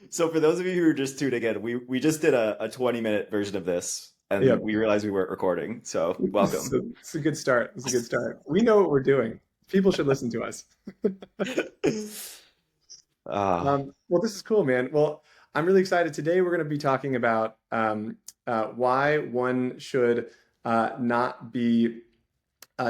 So for those of you who are just tuning in, we just did a 20-minute version of this and Yep. we realized we weren't recording. So welcome. So it's a good start. It's a good start. We know what we're doing. People should listen to us. Ah, Well, this is cool, man. Well, I'm really excited. Today, we're going to be talking about why one should not be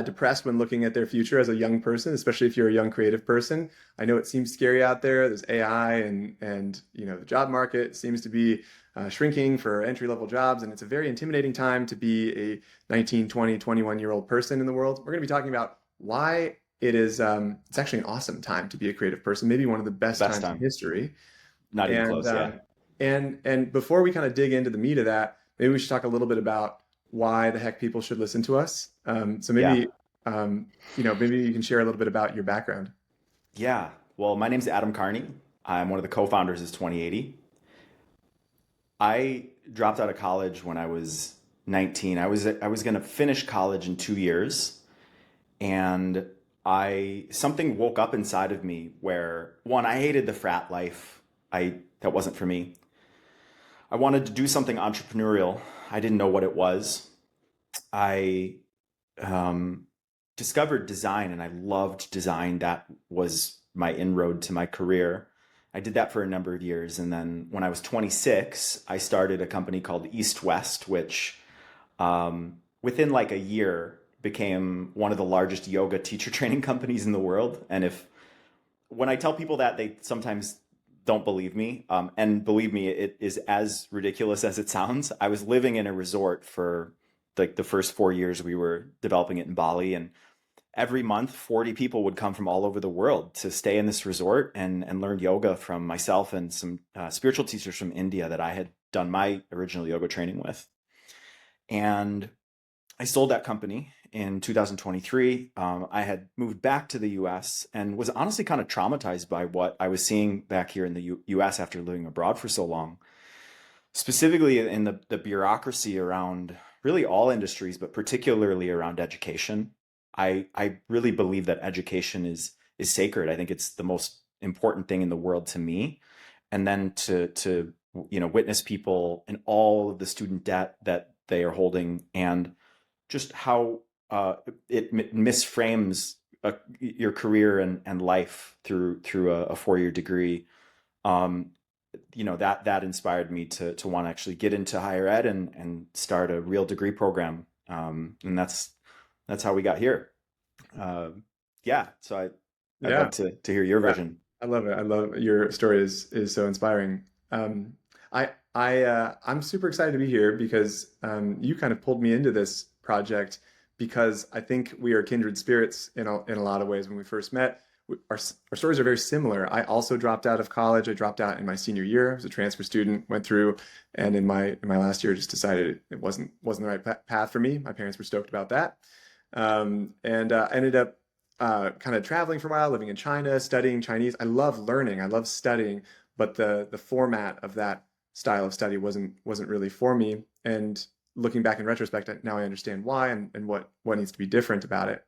depressed when looking at their future as a young person, especially if you're a young creative person. I know it seems scary out there. There's AI and the job market seems to be shrinking for entry-level jobs, and it's a very intimidating time to be a 19, 20, 21-year-old person in the world. We're going to be talking about why it's actually an awesome time to be a creative person, maybe one of the the best best times in time. history. Not even And close, yeah. before we kind of dig into the meat of that, maybe we should talk a little bit about why the heck people should listen to us. So Yeah. maybe you can share a little bit about your background. Yeah. Well, my name's Adam Carney. I'm one of the co-founders of 2080. I dropped out of college when I was 19. I was going to finish college in 2 years, and I something woke up inside of me where one, I hated the frat life. I That wasn't for me. I wanted to do something entrepreneurial. I didn't know what it was. I um, discovered design and I loved design. That was my inroad to my career. I did that for a number of years. And then when I was 26, I started a company called East West, which within like a year became one of the largest yoga teacher training companies in the world. And if when I tell people that, they sometimes don't believe me. And believe me, it is as ridiculous as it sounds. I was living in a resort for like the first 4 years we were developing it in Bali, and every month 40 people would come from all over the world to stay in this resort and learn yoga from myself and some spiritual teachers from India that I had done my original yoga training with. And I sold that company in 2023. I had moved back to the US and was honestly kind of traumatized by what I was seeing back here in the US after living abroad for so long, specifically in the bureaucracy around really all industries, but particularly around education. I really believe that education is sacred. I think it's the most important thing in the world to me. And then to witness people and all of the student debt that they are holding, and just how it misframes your career and life through a 4 year degree. Um, that inspired me to want to actually get into higher ed and start a real degree program. And that's how we got here. Uh, yeah, so I'd Yeah, love to hear your yeah, version. I love it. I love your story is so inspiring. I'm super excited to be here because you kind of pulled me into this project because I think we are kindred spirits in a lot of ways. When we first met, our stories are very similar. I also dropped out of college. I dropped out in my senior year. I was a transfer student, went through, and in my last year, just decided it wasn't the right path for me. My parents were stoked about that, and I ended up kind of traveling for a while, living in China, studying Chinese. I love learning. I love studying, but the format of that style of study wasn't really for me. And looking back in retrospect, now I understand why and what needs to be different about it.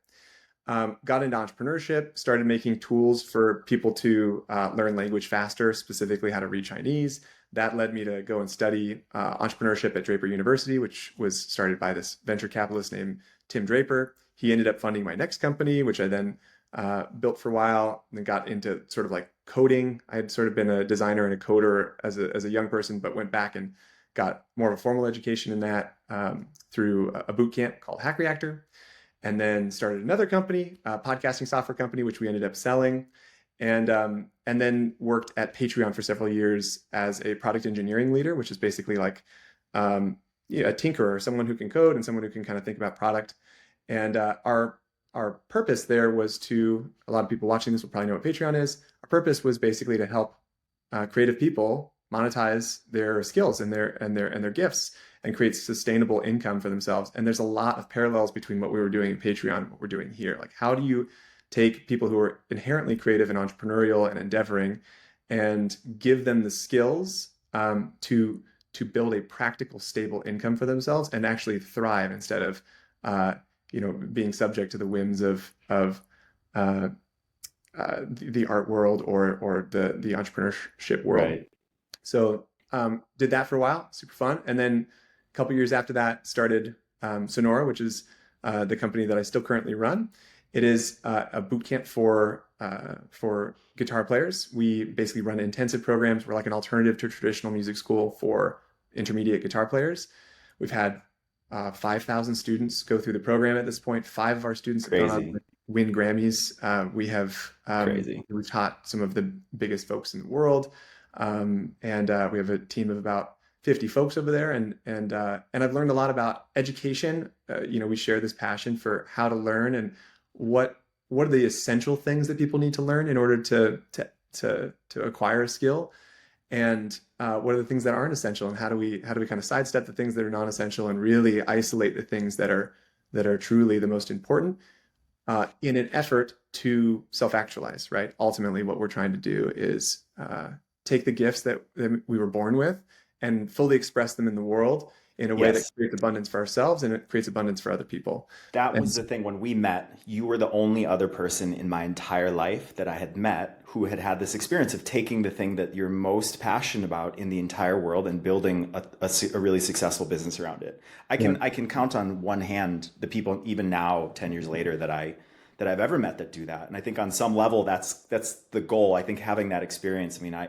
Got into entrepreneurship, started making tools for people to learn language faster, specifically how to read Chinese. That led me to go and study entrepreneurship at Draper University, which was started by this venture capitalist named Tim Draper. He ended up funding my next company, which I then built for a while, and then got into sort of like coding. I had sort of been a designer and a coder as a young person, but went back and got more of a formal education in that through a boot camp called Hack Reactor, and then started another company, a podcasting software company, which we ended up selling, and then worked at Patreon for several years as a product engineering leader, which is basically like a tinkerer, someone who can code and someone who can kind of think about product. And our purpose there was to, a lot of people watching this will probably know what Patreon is. Our purpose was basically to help creative people monetize their skills and their gifts and create sustainable income for themselves. And there's a lot of parallels between what we were doing in Patreon and what we're doing here. Like, how do you take people who are inherently creative and entrepreneurial and endeavoring and give them the skills to build a practical, stable income for themselves and actually thrive instead of being subject to the whims of uh, the art world or the entrepreneurship world. Right. So did that for a while, super fun. And then a couple years after that, started Sonora, which is the company that I still currently run. It is a boot camp for guitar players. We basically run intensive programs. We're like an alternative to traditional music school for intermediate guitar players. We've had 5,000 students go through the program at this point. Five of our students have gone on Crazy. to win Grammys. Crazy. We've taught some of the biggest folks in the world, and we have a team of about 50 folks over there, and I've learned a lot about education. We share this passion for how to learn and what what are the essential things that people need to learn in order to acquire a skill, and what are the things that aren't essential, and how do we kind of sidestep the things that are non-essential and really isolate the things that are truly the most important, in an effort to self-actualize, right? Ultimately, what we're trying to do is take the gifts that we were born with and fully express them in the world in a way that Yes. creates abundance for ourselves and it creates abundance for other people. That And was the thing when we met. You were the only other person in my entire life that I had met who had had this experience of taking the thing that you're most passionate about in the entire world and building a really successful business around it. yeah, I can count on one hand the people even now 10 years later that I've ever met that do that. And I think on some level that's the goal. I think having that experience, I mean, I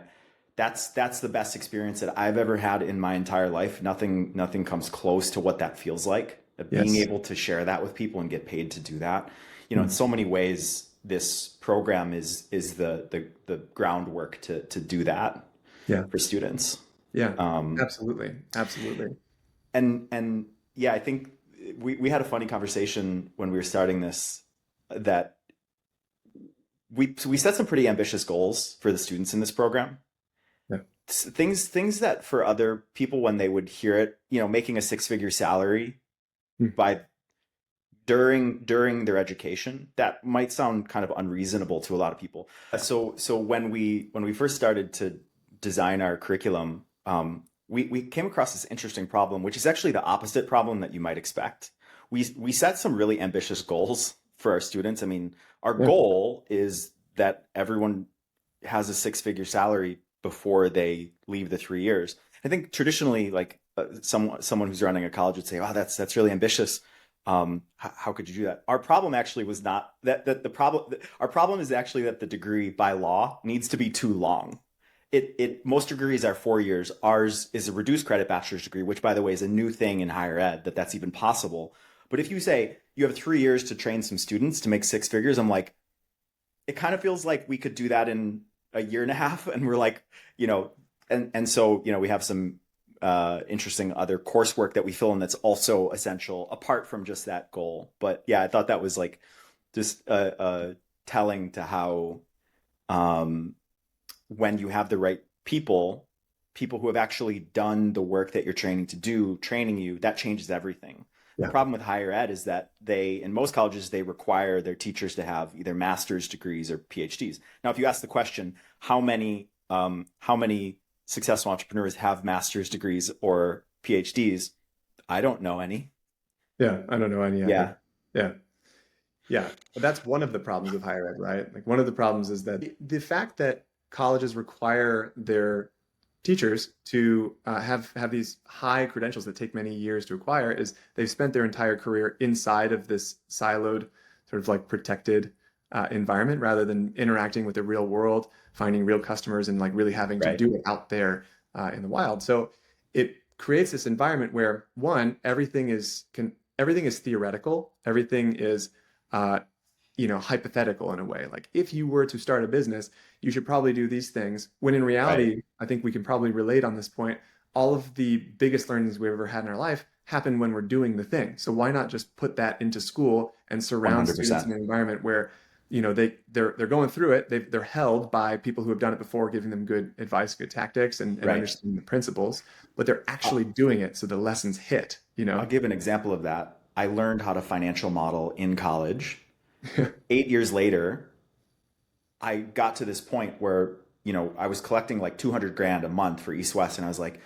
that's the best experience that I've ever had in my entire life. Nothing comes close to what that feels like. Being yes. able to share that with people and get paid to do that. You know, in Mm. so many ways, this program is the groundwork to do that Yeah, for students. yeah, Um, absolutely, absolutely. and yeah, I think we had a funny conversation when we were starting this that we set some pretty ambitious goals for the students in this program. Yeah. Things that for other people when they would hear it, you know, making a six-figure salary Mm. by during their education, that might sound kind of unreasonable to a lot of people. So when we first started to design our curriculum, we came across this interesting problem, which is actually the opposite problem that you might expect. We set some really ambitious goals for our students. I mean, our Yeah, goal is that everyone has a six-figure salary before they leave the 3 years. I think traditionally, like someone who's running a college would say, "Wow, that's really ambitious. How could you do that?" Our problem actually was not that the problem. Our problem is actually that the degree by law needs to be too long. It most degrees are 4 years. Ours is a reduced credit bachelor's degree, which by the way is a new thing in higher ed that's even possible. But if you say you have 3 years to train some students to make six figures, I'm like, it kind of feels like we could do that in a year and a half, and we're like, you know, and so we have some interesting other coursework that we fill in that's also essential apart from just that goal. But yeah, I thought that was like just telling to how um, when you have the right people who have actually done the work that you're training to do, training you, that changes everything. The yeah, problem with higher ed is that in most colleges, they require their teachers to have either master's degrees or PhDs. Now, if you ask the question, how many successful entrepreneurs have master's degrees or PhDs? I don't know any. yeah. I don't know any Yeah, either. Yeah, yeah. But that's one of the problems of higher ed, right? Like one of the problems is that the fact that colleges require their teachers to have these high credentials that take many years to acquire is they've spent their entire career inside of this siloed, sort of like protected environment rather than interacting with the real world, finding real customers, and like really having to right. do it out there in the wild. So it creates this environment where one, everything is theoretical, everything is uh, hypothetical in a way. Like if you were to start a business, you should probably do these things. When in Right. reality, I think we can probably relate on this point. All of the biggest learnings we've ever had in our life happen when we're doing the thing. So why not just put that into school and surround students in 100%. an environment where, they're going through it. They're held by people who have done it before, giving them good advice, good tactics, and Right. understanding the principles, but they're actually doing it. So the lessons hit, you I'll know? give an example of that. I learned how to financial model in college. 8 years later, I got to this point where, I was collecting like 200 grand a month for East West. And I was like,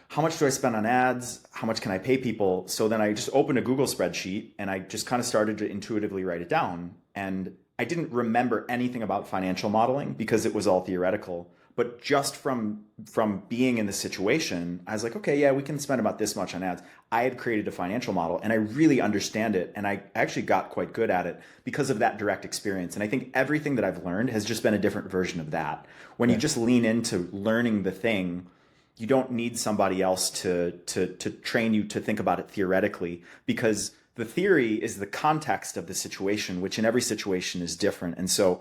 how much do I spend on ads? How much can I pay people? So then I just opened a Google spreadsheet and I just kind of started to intuitively write it down. And I didn't remember anything about financial modeling because it was all theoretical. But just from being in the situation, I was like, okay, yeah, we can spend about this much on ads. I had created a financial model and I really understand it. And I actually got quite good at it because of that direct experience. And I think everything that I've learned has just been a different version of that. When you Yeah. just lean into learning the thing, you don't need somebody else to train you to think about it theoretically, because the theory is the context of the situation, which in every situation is different. And so,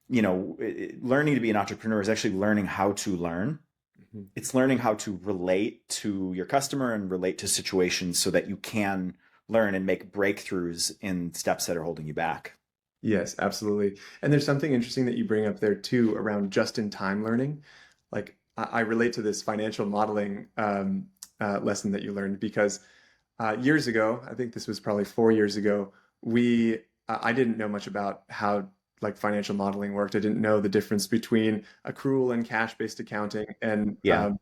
learning to be an entrepreneur is actually learning how to learn. Mhm. It's learning how to relate to your customer and relate to situations so that you can learn and make breakthroughs in steps that are holding you back. Yes, absolutely. And there's something interesting that you bring up there too around just-in-time learning. Like I relate to this financial modeling lesson that you learned because years ago, I think this was probably 4 years ago, I didn't know much about how like financial modeling worked. I didn't know the difference between accrual and cash-based accounting, Yeah.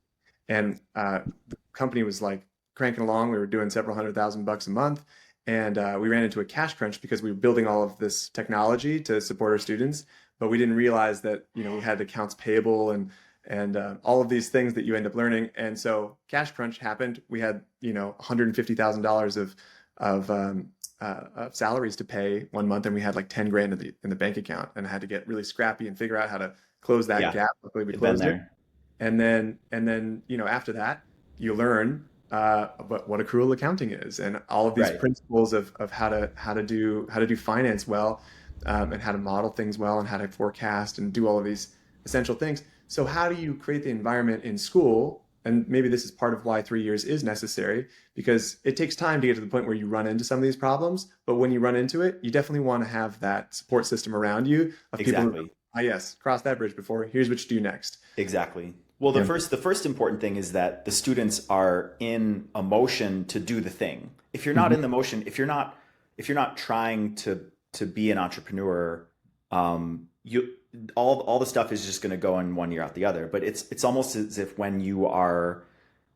and the company was like cranking along. We were doing several $100,000 a month, and we ran into a cash crunch because we were building all of this technology to support our students, but we didn't realize that we had accounts payable and all of these things that you end up learning. And so cash crunch happened. We had $150,000 of salaries to pay one month, and we had like 10 grand in the bank account, and I had to get really scrappy and figure out how to close that Yeah. gap. Luckily, we I've been closed it. there. And then after that, you learn what accrual accounting is, and all of these Right. principles of how to do finance well, and how to model things well, and how to forecast and do all of these essential things. So how do you create the environment in school? And maybe this is part of why 3 years is necessary, because it takes time to get to the point where you run into some of these problems. But when you run into it, you definitely want to have that support system around you of people who, Exactly. ah, yes, cross that bridge before. Here's what you do next. Exactly. Well, the Yeah. first important thing is that the students are in a motion to do the thing. If you're not Mhm. in the motion, if you're not trying to be an entrepreneur, you all the stuff is just going to go in one ear out the other. But it's almost as if when you are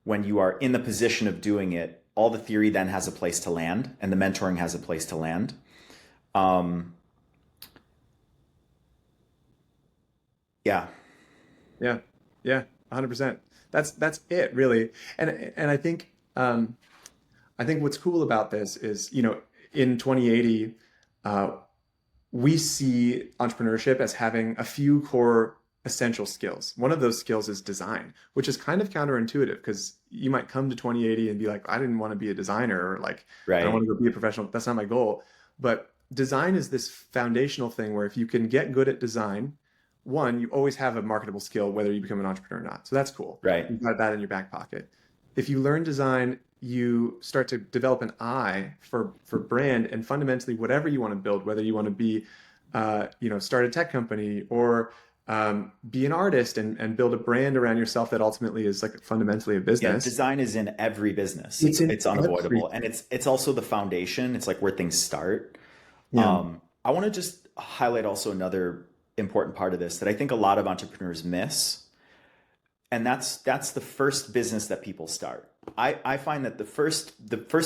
in the position of doing it, all the theory then has a place to land, and the mentoring has a place to land. Um, yeah, Yeah, yeah, 100%. That's it, really. And I think what's cool about this is, in 2080, uh, we see entrepreneurship as having a few core essential skills. One of those skills is design, which is kind of counterintuitive because you might come to 2080 and be like, I didn't want to be a designer, or like, I don't want right. to go be a professional. That's not my goal. But design is this foundational thing where if you can get good at design, one, you always have a marketable skill, whether you become an entrepreneur or not. So that's cool. Right. You've got that in your back pocket. If you learn design, you start to develop an eye for brand, and fundamentally whatever you want to build, whether you want to be start a tech company, or be an artist and build a brand around yourself that ultimately is like fundamentally a Yeah, business. design is in every business. It's in It's unavoidable, and everything. it's also the foundation. It's like where things start. Yeah. I want to just highlight also another important part of this that I think a lot of entrepreneurs miss, and that's the first business that people start. I find that the first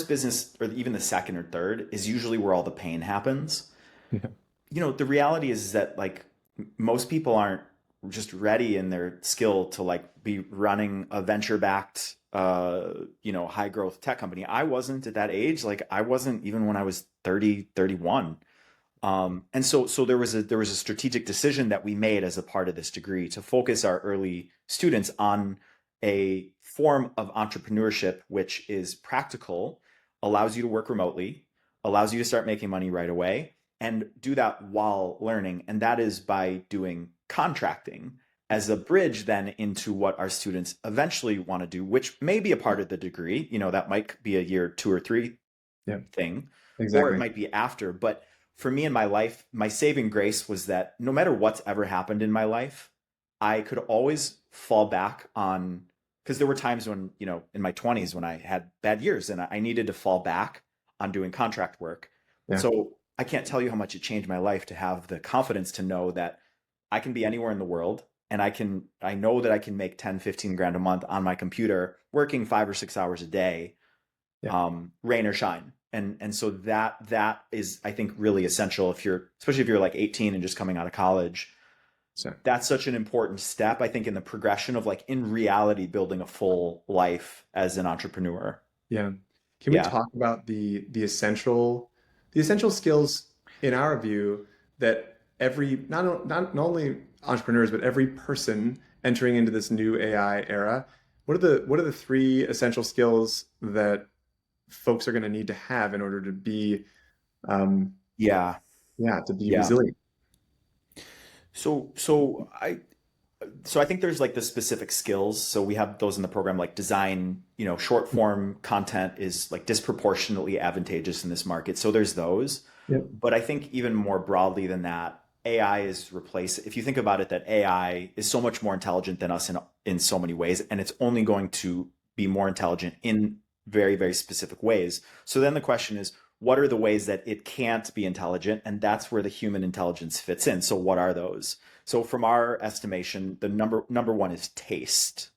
business, or even the second or third, is usually where all the pain happens. Yeah. The reality is that, like, most people aren't just ready in their skill to like be running a venture backed high growth tech company. I wasn't at that age. Like, I wasn't even when I was 30, 31. And so there was a strategic decision that we made as a part of this degree to focus our early students on a form of entrepreneurship which is practical, allows you to work remotely, allows you to start making money right away, and do that while learning. And that is by doing contracting as a bridge then into what our students eventually want to do, which may be a part of the degree. That might be a year 2 or 3 Yeah, thing, or it exactly. might be after. But for me in my life, my saving grace was that no matter what's ever happened in my life, I could always fall back on, because there were times when, in my 20s when I had bad years and I needed to fall back on doing contract work. Yeah. So I can't tell you how much it changed my life to have the confidence to know that I can be anywhere in the world, and I know that I can make 10, 15 grand a month on my computer working 5 or 6 hours a day, Yeah. rain or shine. And so that is, I think, really essential if you're, especially if you're like 18 and just coming out of college. So, That's such an important step, I think, in the progression of like in reality building a full life as an entrepreneur. yeah. Can we Yeah. talk about the essential skills in our view that every not only entrepreneurs but every person entering into this new AI era, what are the three essential skills that folks are going to need to have in order to be um, Yeah. yeah, to be Yeah. resilient? So I think there's like the specific skills. So we have those in the program, like design, short form content is like disproportionately advantageous in this market. So there's those. Yep. But I think even more broadly than that, AI is if you think about it, that AI is so much more intelligent than us in so many ways, and it's only going to be more intelligent in very, very specific ways. So then the question is, what are the ways that it can't be intelligent? And that's where the human intelligence fits in. So what are those? So from our estimation, the number one is taste.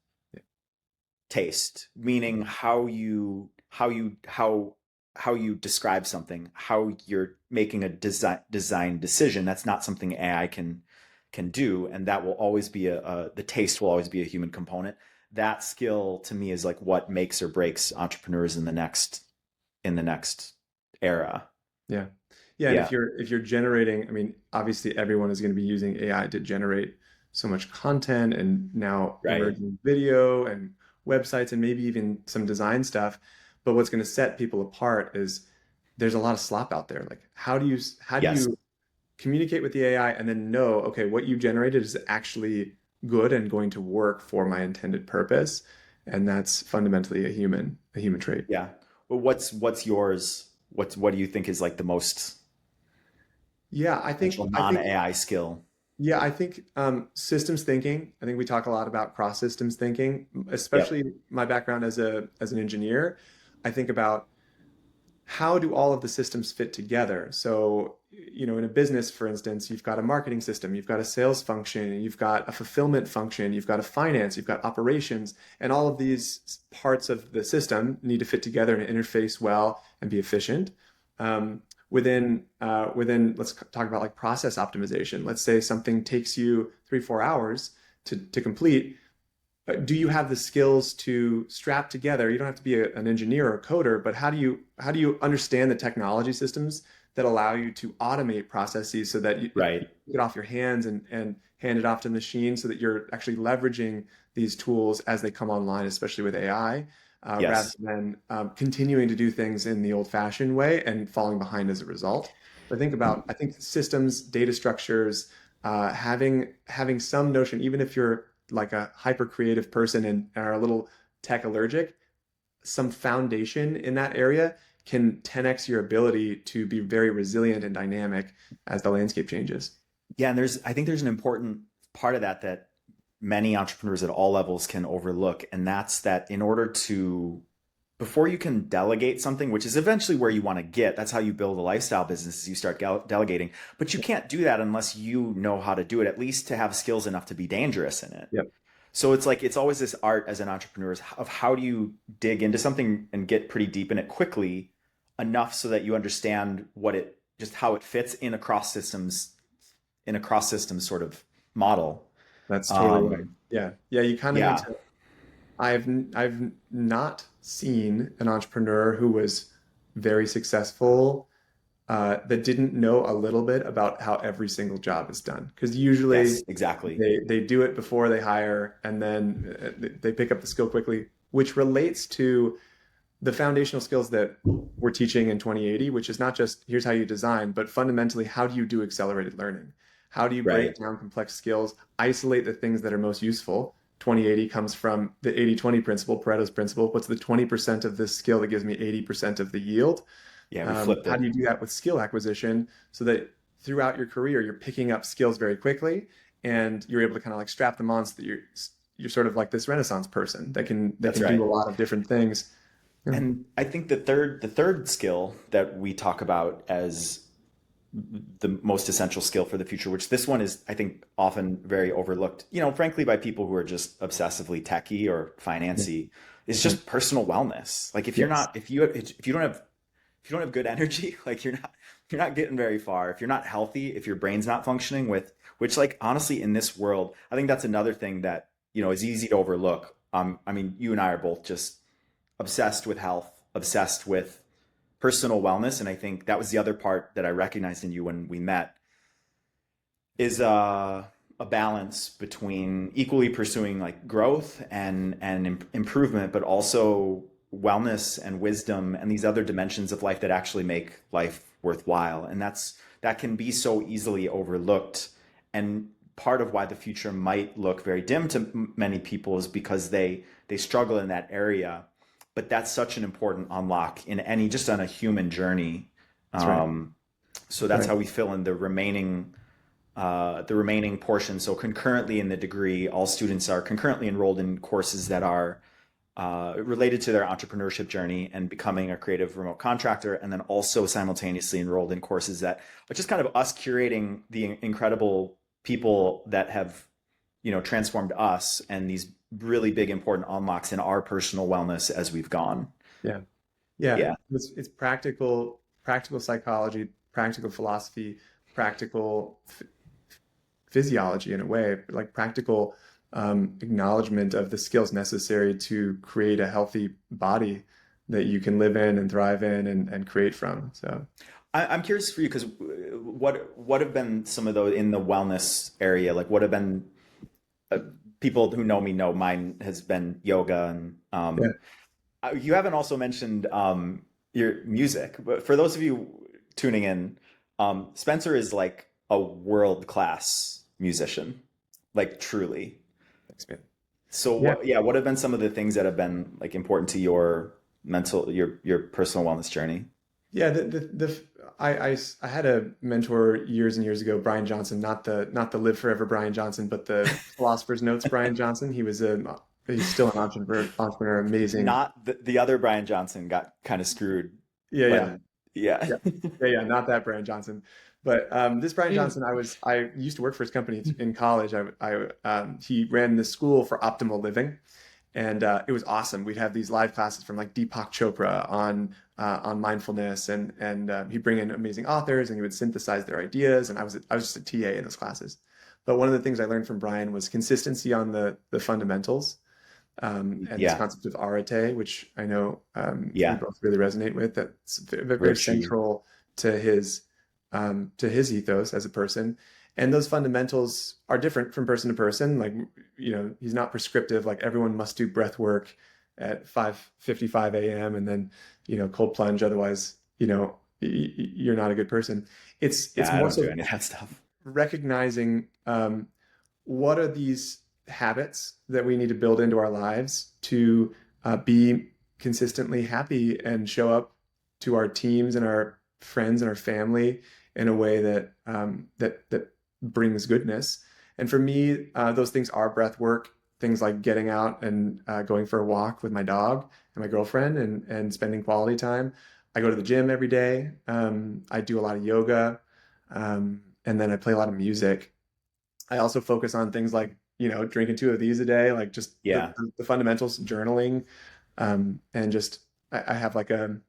Taste, meaning how you describe something, how you're making a design decision. That's not something AI can do, and that will always be the taste will always be a human component. That skill to me is like what makes or breaks entrepreneurs in the next era. Yeah. Yeah, and Yeah, if you're generating, I mean, obviously everyone is going to be using AI to generate so much content and now right. emerging video and websites and maybe even some design stuff. But what's going to set people apart is there's a lot of slop out there. Like how do Yes. you communicate with the AI and then know, okay, what you generated is actually good and going to work for my intended purpose. And that's fundamentally a human trait. Yeah. Well, what's yours? What do you think is like the most Yeah, essential I think non-AI skill? Yeah, I think systems thinking. I think we talk a lot about cross systems thinking, Yep. especially my background as an engineer. I think about how do all of the systems fit together. So, in a business, for instance, you've got a marketing system, you've got a sales function, you've got a fulfillment function, you've got a finance, you've got operations, and all of these parts of the system need to fit together and interface well and be efficient. Within let's talk about like process optimization. Let's say something takes you 3 4 hours to complete. Do you have the skills to strap together? You don't have to be an engineer or a coder, but how do you understand the technology systems that allow you to automate processes so that you Right. get it off your hands and hand it off to the machine so that you're actually leveraging these tools as they come online, especially with AI, rather Yes. than continuing to do things in the old-fashioned way and falling behind as a result. But I think systems, data structures, having some notion, even if you're like a hyper creative person and are a little tech allergic, some foundation in that area can 10x your ability to be very resilient and dynamic as the landscape changes. Yeah, and I think there's an important part of that many entrepreneurs at all levels can overlook, and that's that in order to before you can delegate something, which is eventually where you want to get, that's how you build a lifestyle business, is you start delegating. But you can't do that unless you know how to do it, at least to have skills enough to be dangerous in it. Yep, So it's like it's always this art as an entrepreneur of how do you dig into something and get pretty deep in it quickly enough so that you understand just how it fits in a cross systems sort of model. that's totally right. Um, Yeah, yeah, you kind of need yeah, to. I've not seen an entrepreneur who was very successful that didn't know a little bit about how every single job is done. Because usually yes, exactly. they do it before they hire, and then they pick up the skill quickly, which relates to the foundational skills that we're teaching in 2080, which is not just here's how you design, but fundamentally, how do you do accelerated learning? How do you break Right. down complex skills, isolate the things that are most useful? 2080 comes from the 80/20 principle, Pareto's principle. What's the 20% of this skill that gives me 80% of the yield? Yeah, we flipped How it. do you do that with skill acquisition so that throughout your career you're picking up skills very quickly and you're able to kind of like strap them on so that you're sort of like this Renaissance person that That's can do right. a lot of different things. Yeah. And I think the third skill that we talk about as the most essential skill for the future, which this one is, I think, often very overlooked, frankly, by people who are just obsessively techy or Yeah. financy, is Yeah. just personal wellness. Like if you're Yes. not, if you don't have if you don't have good energy, like you're not getting very far. If you're not healthy, if your brain's not functioning with, which like honestly in this world, I think that's another thing that, is easy to overlook. I mean, you and I are both just obsessed with health, obsessed with personal wellness, and I think that was the other part that I recognized in you when we met is a balance between equally pursuing like growth and improvement, but also wellness and wisdom and these other dimensions of life that actually make life worthwhile. And that can be so easily overlooked. And part of why the future might look very dim to many people is because they struggle in that area. But that's such an important unlock in any just on a human journey. That's right. Um, so That's that's right. how we fill in the remaining portion. So concurrently in the degree, all students are concurrently enrolled in courses that are related to their entrepreneurship journey and becoming a creative remote contractor, and then also simultaneously enrolled in courses that are just kind of us curating the incredible people that have, transformed us and these really big important unlocks in our personal wellness as we've gone. Yeah. Yeah. Yeah. It's practical psychology, practical philosophy, practical physiology in a way, like practical acknowledgement of the skills necessary to create a healthy body that you can live in and thrive in and create from. So, I'm curious for you because what have been some of those in the wellness area? Like, what have been uh, people who know me know mine has been yoga, and yeah, you haven't also mentioned your music. But for those of you tuning in, Spencer is like a world class musician, like truly. thanks, man. So Yeah. what have been some of the things that have been like important to your your personal wellness journey? Yeah, I had a mentor years and years ago, Brian Johnson, not the Live Forever Brian Johnson, but the Philosopher's Notes Brian Johnson. He's still an entrepreneur, amazing. Not the other Brian Johnson got kind of screwed Yeah, yeah. when, yeah. Yeah, yeah, not that Brian Johnson, but this Brian Johnson, I used to work for his company in college. He ran this school for optimal living, and it was awesome. We'd have these live classes from like Deepak Chopra on mindfulness, and he'd bring in amazing authors, and he would synthesize their ideas. And I was just a TA in those classes. But one of the things I learned from Brian was consistency on the fundamentals and this Yeah, concept of arete, which I know we yeah, both really resonate with. That's very virtue. central to his ethos as a person. And those fundamentals are different from person to person. Like, he's not prescriptive. Like everyone must do breath work at 5:55 a.m. and then, cold plunge. Otherwise, you're not a good person. It's Yeah, I more don't do so any of that stuff. recognizing what are these habits that we need to build into our lives to be consistently happy and show up to our teams and our friends and our family in a way that brings goodness. And for me, those things are breath work. Things like getting out and going for a walk with my dog and my girlfriend and spending quality time. I go to the gym every day. I do a lot of yoga, and then I play a lot of music. I also focus on things like, drinking two of these a day, like just Yeah, the fundamentals, journaling, and just I have like a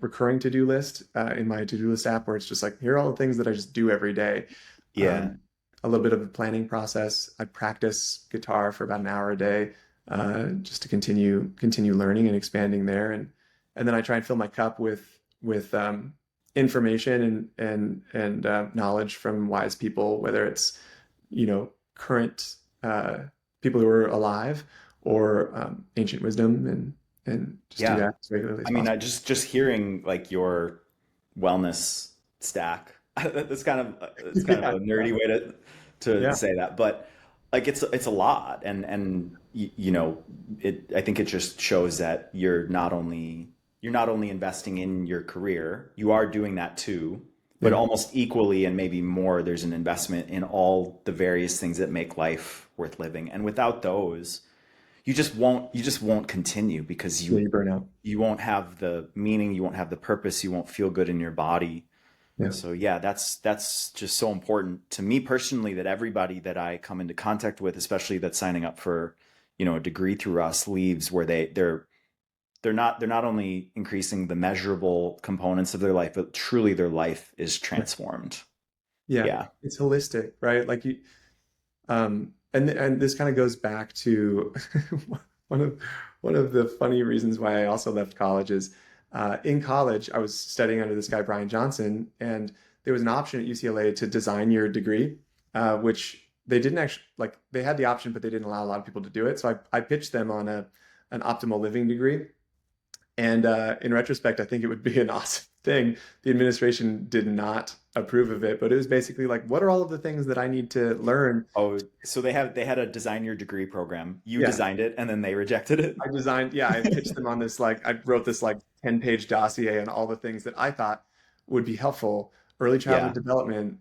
recurring to-do list in my to-do list app where it's just like, here are all the things that I just do every day. yeah, Um, a little bit of a planning process. I practice guitar for about an hour a day, just to continue learning and expanding there, and then I try and fill my cup with information and knowledge from wise people, whether it's current people who are alive or ancient wisdom, and just do yeah. that as regularly I as mean, I possible. just hearing like your wellness stack. That's kind of Yeah, a nerdy way to yeah, say that, but like it's a lot, and it. I think it just shows that you're not only investing in your career, you are doing that too, but yeah, almost equally and maybe more, there's an investment in all the various things that make life worth living, and without those you just won't continue because yeah. You burn out. you won't have the meaning, you won't have the purpose, you won't feel good in your body. Yeah, So yeah, that's just so important to me personally that everybody that I come into contact with, especially that's signing up for, a degree through us leaves where they're they're not only increasing the measurable components of their life, but truly their life is Yeah. transformed. Yeah. Yeah. It's holistic, right? Like you, and this kind of goes back to one of one of the funny reasons why I also left college is in college I was studying under this guy Brian Johnson, and there was an option at UCLA to design your degree, which they didn't actually like. They had the option, but they didn't allow a lot of people to do it. So I pitched them on a an optimal living degree, and in retrospect, I think it would be an awesome thing. The administration did not approve of it, but it was basically like, what are all of the things that I need to learn? Oh, so they had a design your degree program. You Yeah, designed it and then they rejected it. I designed, yeah, I pitched them on this, like, I wrote this like 10-page dossier on all the things that I thought would be helpful. Early childhood Yeah. development,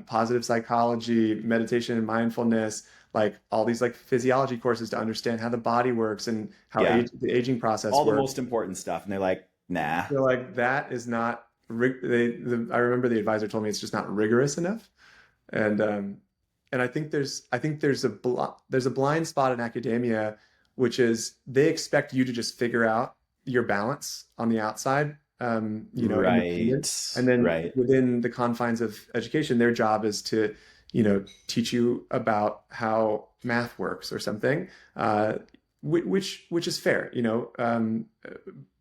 positive psychology, meditation and mindfulness, like all these like physiology courses to understand how the body works and how Yeah. the aging process All the works. most important stuff. And they're like, nah. They're like, that is not, I remember the advisor told me it's just not rigorous enough. And I think there's a blind spot in academia, which is they expect you to just figure out your balance on the outside, independent, Right. and then Right. within the confines of education, their job is to, teach you about how math works or something, which is fair,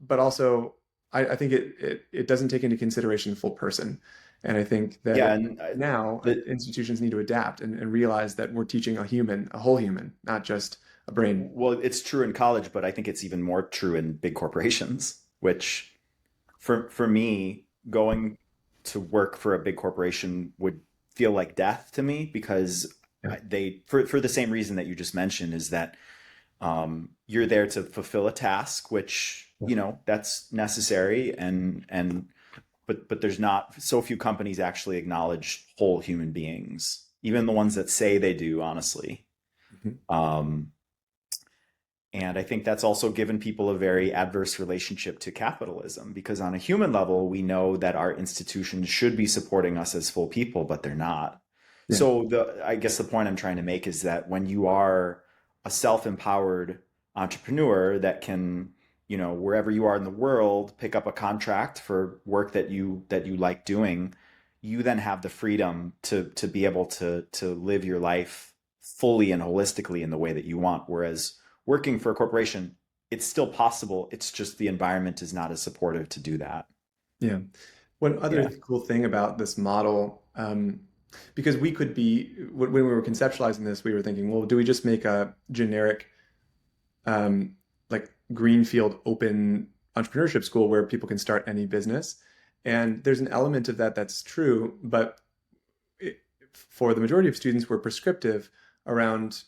but also I think it doesn't take into consideration the full person. And I think Yeah. that And now the, institutions need to adapt and realize that we're teaching a human, a whole human, not just a brain. well, it's true in college, but I think it's even more true in big corporations, which for me, going to work for a big corporation would feel like death to me because Yeah. they for the same reason that you just mentioned is that you're there to fulfill a task, which Yeah. that's necessary, and but there's not so few companies actually acknowledge whole human beings, even the ones that say they do, honestly. Mhm. Um, and I think that's also given people a very adverse relationship to capitalism because, on a human level, we know that our institutions should be supporting us as full people, but they're not. Yeah. So, I guess the point I'm trying to make is that when you are a self empowered entrepreneur that can, wherever you are in the world, pick up a contract for work that you like doing, you then have the freedom to be able to live your life fully and holistically in the way that you want. Whereas working for a corporation, it's still possible. It's just the environment is not as supportive to do that. Yeah. One other Yeah. cool thing about this model, because we could be, when we were conceptualizing this, we were thinking, well, do we just make a generic, um, like greenfield open entrepreneurship school where people can start any business? And there's an element of that that's true, but it, for the majority of students, we're prescriptive around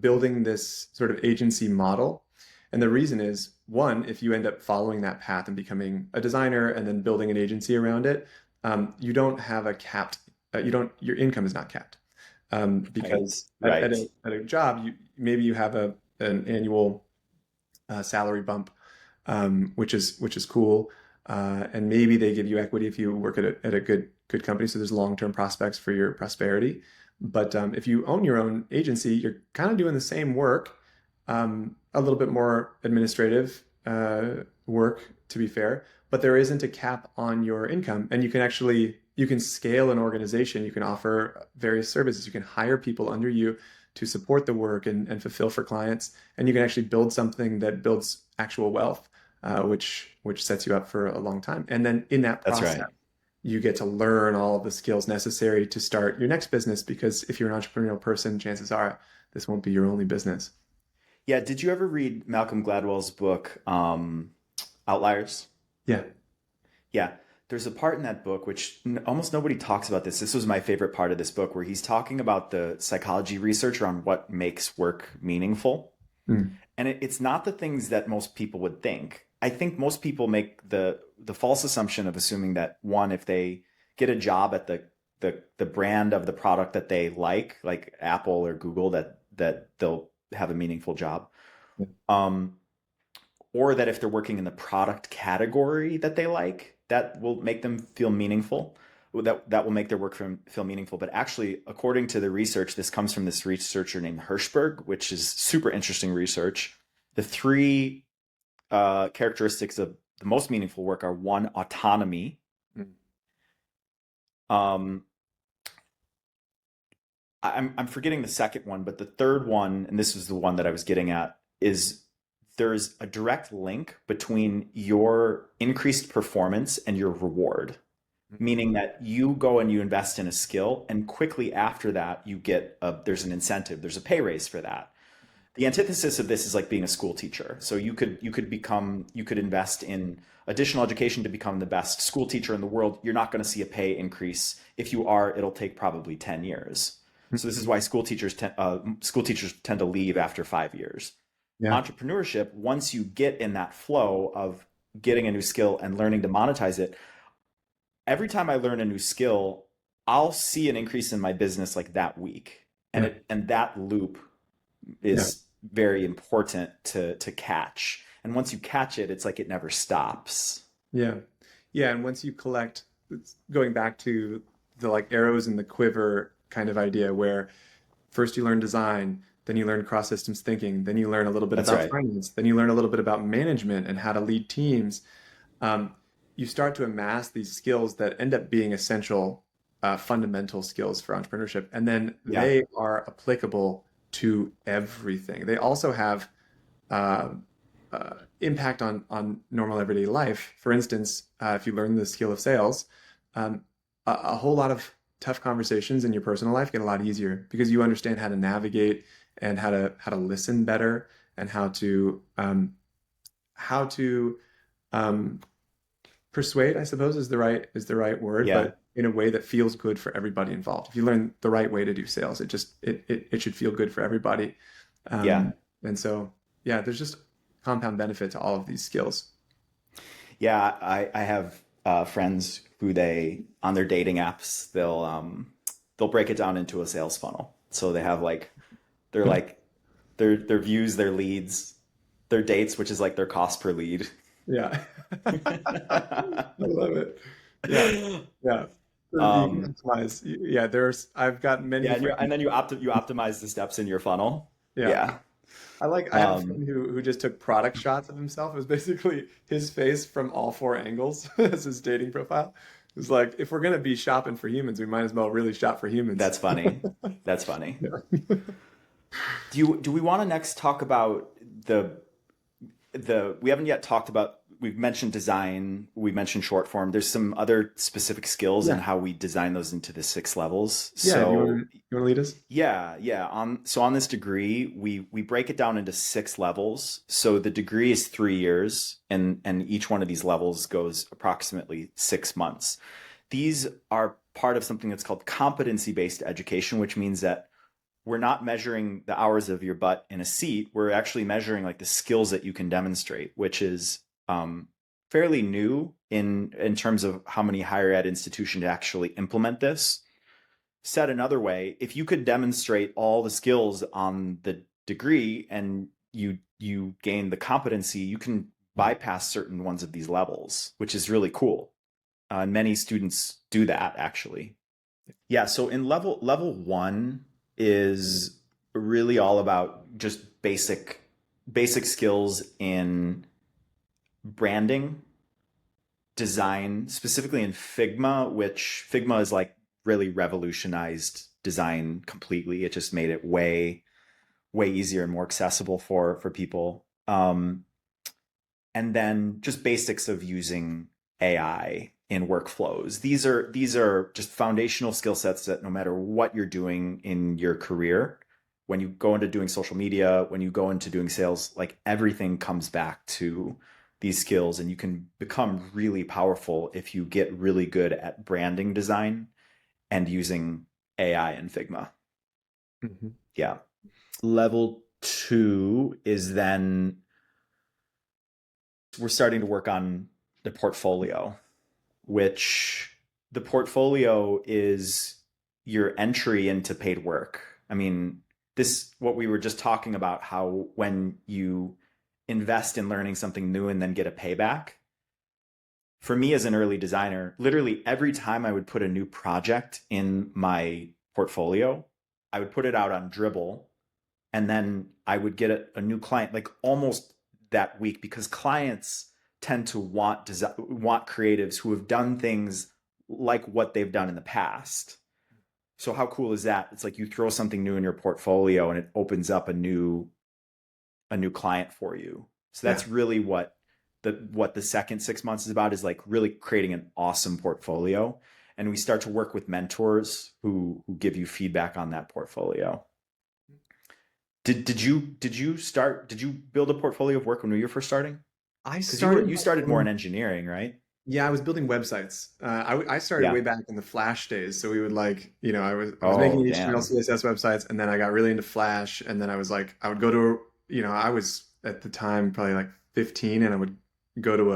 building this sort of agency model. And the reason is, one, if you end up following that path and becoming a designer and then building an agency around it, you don't have a capped, your income is not capped. Right. Because Right. at a job, maybe you have an annual salary bump, which is cool. And maybe they give you equity if you work at a good company. So there's long-term prospects for your prosperity. But if you own your own agency, you're kind of doing the same work, a little bit more administrative work, to be fair. But there isn't a cap on your income, and you can scale an organization. You can offer various services. You can hire people under you to support the work and fulfill for clients, and you can actually build something that builds actual wealth, which sets you up for a long time. And then in that That's process, right. you get to learn all of the skills necessary to start your next business. Because if you're an entrepreneurial person, chances are this won't be your only business. Yeah. Did you ever read Malcolm Gladwell's book, Outliers? Yeah, Yeah. There's a part in that book which almost nobody talks about this. This was my favorite part of this book where he's talking about the psychology research around what makes work meaningful. mm, And it's not the things that most people would think. I think most people make the false assumption of assuming that one, if they get a job at the brand of the product that they like Apple or Google, that they'll have a meaningful job. yeah, Um, or that if they're working in the product category that they like, that will make them feel meaningful. That will make their work feel meaningful. But actually, according to the research, this comes from this researcher named Hirschberg, which is super interesting research. The three characteristics of the most meaningful work are one, autonomy. Mm. Um, I'm forgetting the second one, but the third one, and this was the one that I was getting at, is there's a direct link between your increased performance and your reward. Mhm. Meaning that you go and you invest in a skill, and quickly after that, there's an incentive, there's a pay raise for that. The antithesis of this is like being a school teacher. So you could invest in additional education to become the best school teacher in the world. You're not going to see a pay increase. If you are, it'll take probably 10 years. So this is why school teachers tend to leave after 5 years. Yeah. Entrepreneurship, once you get in that flow of getting a new skill and learning to monetize it, every time I learn a new skill, I'll see an increase in my business like that week. Yeah. And that loop Yeah. is very important to catch. And once you catch it, it's like it never stops. Yeah. Yeah. And once you collect, it's going back to the like arrows in the quiver kind of idea where first you learn design, then you learn cross systems thinking, then you learn a little bit That's about right. finance, then you learn a little bit about management and how to lead teams. Um, you start to amass these skills that end up being essential, fundamental skills for entrepreneurship. And then Yeah. they are applicable to everything. They also have uh, impact on normal everyday life. For instance, if you learn the skill of sales, a whole lot of tough conversations in your personal life get a lot easier because you understand how to navigate and how to listen better and how to um, persuade, I suppose, is the right word, Yeah. but in a way that feels good for everybody involved. If you learn the right way to do sales, it should feel good for everybody. Yeah. And so yeah, there's just compound benefit to all of these skills. Yeah. I have friends who they on their dating apps, they'll break it down into a sales funnel. So they have like their views, their leads, their dates, which is like their cost per lead. Yeah. I love it. Yeah. Yeah. So you can Um, optimize. Yeah, I've got many yeah, and friends. then you optimize the steps in your funnel. Yeah. Yeah. I have a Um, friend who just took product shots of himself. It was basically his face from all four angles as his dating profile. It was like, if we're gonna be shopping for humans, we might as well really shop for humans. that's funny. That's funny. Yeah. Do we want to next talk about the we haven't yet talked about, we've mentioned design, we mentioned short form. There's some other specific skills and Yeah. how we design those into the 6 levels. Yeah. So You want to lead us? yeah. On this degree, we break it down into 6 levels. So the degree is 3 years, and each one of these levels goes approximately 6 months. These are part of something that's called competency-based education, which means that we're not measuring the hours of your butt in a seat. We're actually measuring like the skills that you can demonstrate, which is fairly new in terms of how many higher ed institutions actually implement this. Said another way, if you could demonstrate all the skills on the degree and you gain the competency, you can bypass certain ones of these levels, which is really cool. And many students do that actually. Yeah, so in level one is really all about just basic skills in branding, design, specifically in Figma, which Figma is like really revolutionized design completely. It just made it way easier and more accessible for people. And then just basics of using AI in workflows. These are just foundational skill sets that no matter what you're doing in your career, when you go into doing social media, when you go into doing sales, like everything comes back to these skills, and you can become really powerful if you get really good at branding design and using AI and Figma. Mhm. Yeah. Level two is then we're starting to work on the portfolio, which the portfolio is your entry into paid work. I mean, this, what we were just talking about, how when you invest in learning something new and then get a payback. For me as an early designer, literally every time I would put a new project in my portfolio, I would put it out on Dribble, and then I would get a new client like almost that week because clients tend to want creatives who have done things like what they've done in the past. So how cool is that? It's like you throw something new in your portfolio and it opens up a new client for you. So Yeah. that's really what the second 6 months is about, is like really creating an awesome portfolio. And we start to work with mentors who give you feedback on that portfolio. Did you build a portfolio of work when you were first starting? I Because started you my started more in own. engineering, right? Yeah, I was building websites. I started Yeah. way back in the Flash days. So we would like, I was Oh, making HTML, damn. CSS websites, and then I got really into Flash, and then I would go to, I was at the time probably like 15, and I would go to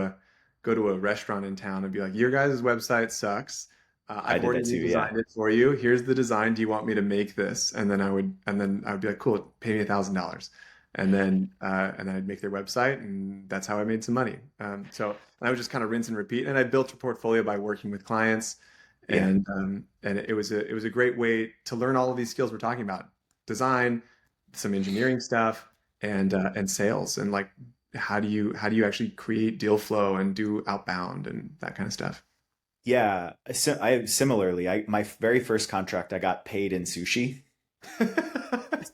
a restaurant in town and be like, "Your guys' website sucks. I I've did already that too. Yeah. redesigned it for you. Here's the design. Do you want me to make this?" And then I would be like, "Cool, pay me $1,000." And then I'd make their website, and that's how I made some money. And I would just kind of rinse and repeat. And I built a portfolio by working with clients, Yeah. and it was a great way to learn all of these skills we're talking about: design, some engineering stuff, and sales, and like how do you actually create deal flow and do outbound and that kind of stuff. Yeah. I similarly, my very first contract, I got paid in sushi.